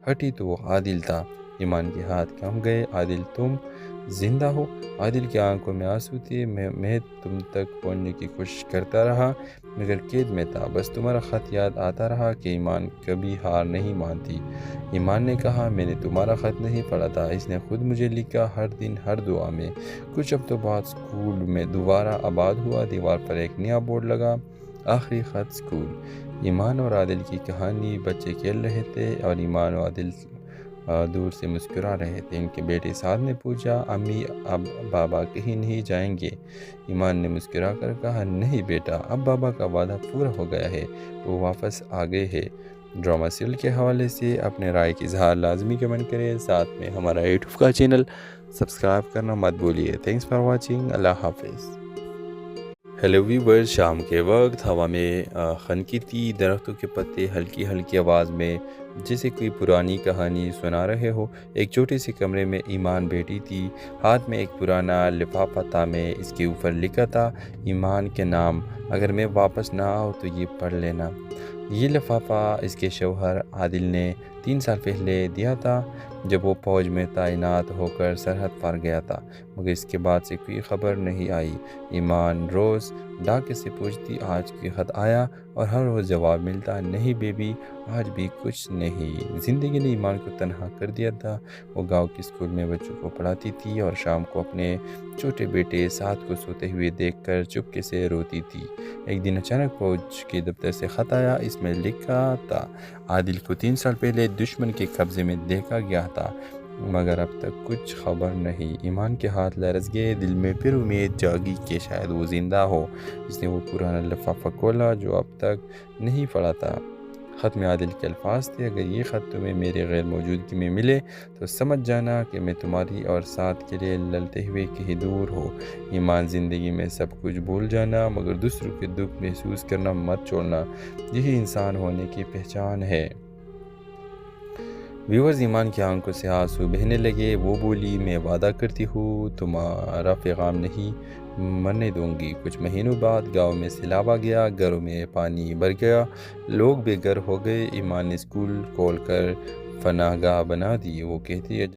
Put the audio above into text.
ہٹی تو وہ عادل تھا۔ ایمان کے ہاتھ کانپ گئے۔ عادل تم زندہ ہو؟ عادل کی آنکھوں میں آنسو تھے۔ میں تم تک پہنچنے کی کوشش کرتا رہا مگر قید میں تھا۔ بس تمہارا خط یاد آتا رہا کہ ایمان کبھی ہار نہیں مانتی۔ ایمان نے کہا میں نے تمہارا خط نہیں پڑھا تھا، اس نے خود مجھے لکھا، ہر دن ہر دعا میں۔ کچھ ہفتوں بعد اسکول میں دوبارہ آباد ہوا۔ دیوار پر ایک نیا بورڈ لگا، آخری خط اسکول۔ ایمان اور عادل کی کہانی۔ بچے کھیل رہے تھے اور ایمان اور عادل دور سے مسکرا رہے تھے۔ ان کے بیٹے سعد نے پوچھا امی اب بابا کہیں نہیں جائیں گے؟ ایمان نے مسکرا کر کہا نہیں بیٹا، اب بابا کا وعدہ پورا ہو گیا ہے، وہ واپس آ گئے ہیں۔ ڈرامہ سیریل کے حوالے سے اپنے رائے کی اظہار لازمی کمنٹ کریں، ساتھ میں ہمارا یوٹیوب کا چینل سبسکرائب کرنا مت بھولیے۔ Thanks for watching. اللہ حافظ۔ ہیلو ویورز، شام کے وقت ہوا میں خنکی تھی، درختوں کے پتے ہلکی ہلکی آواز میں جیسے کوئی پرانی کہانی سنا رہے ہو۔ ایک چھوٹے سے کمرے میں ایمان بیٹھی تھی، ہاتھ میں ایک پرانا لفافہ تھا، میں اس کے اوپر لکھا تھا ایمان کے نام، اگر میں واپس نہ آؤں تو یہ پڑھ لینا۔ یہ لفافہ اس کے شوہر عادل نے 3 سال پہلے دیا تھا جب وہ فوج میں تعینات ہو کر سرحد پار گیا تھا، مگر اس کے بعد سے کوئی خبر نہیں آئی۔ ایمان روز ڈاکے سے پوچھتی آج کوئی خط آیا، اور ہر روز جواب ملتا نہیں بیبی آج بھی کچھ نہیں۔ زندگی نے ایمان کو تنہا کر دیا تھا۔ وہ گاؤں کے اسکول میں بچوں کو پڑھاتی تھی اور شام کو اپنے چھوٹے بیٹے سعد کو سوتے ہوئے دیکھ کر چپکے سے روتی تھی۔ ایک دن اچانک فوج کے دفتر سے خط آیا، اس میں لکھا تھا عادل کو 3 سال پہلے دشمن کے قبضے میں دیکھا گیا تھا مگر اب تک کچھ خبر نہیں۔ ایمان کے ہاتھ لرز گئے، دل میں پھر امید جاگی کہ شاید وہ زندہ ہو۔ اس نے وہ پرانا لفافہ کھولا جو اب تک نہیں پڑھا تھا۔ خط میں عادل کے الفاظ تھے اگر یہ خط تمہیں میرے غیر موجودگی میں ملے تو سمجھ جانا کہ میں تمہاری اور سعد کے لیے لڑتے ہوئے کہیں دور ہوں۔ ایمان زندگی میں سب کچھ بھول جانا مگر دوسروں کے دکھ محسوس کرنا مت چھوڑنا، یہی انسان ہونے کی پہچان ہے۔ ویورز، ایمان کی آنکھوں سے آنسو بہنے لگے۔ وہ بولی میں وعدہ کرتی ہوں تمہارا پیغام نہیں مرنے دوں گی۔ کچھ مہینوں بعد گاؤں میں سیلاب آ گیا، گھروں میں پانی بھر گیا، لوگ بے گھر ہو گئے۔ ایمان نے اسکول کھول کر پناہ گاہ بنا دی۔ وہ کہتی ہے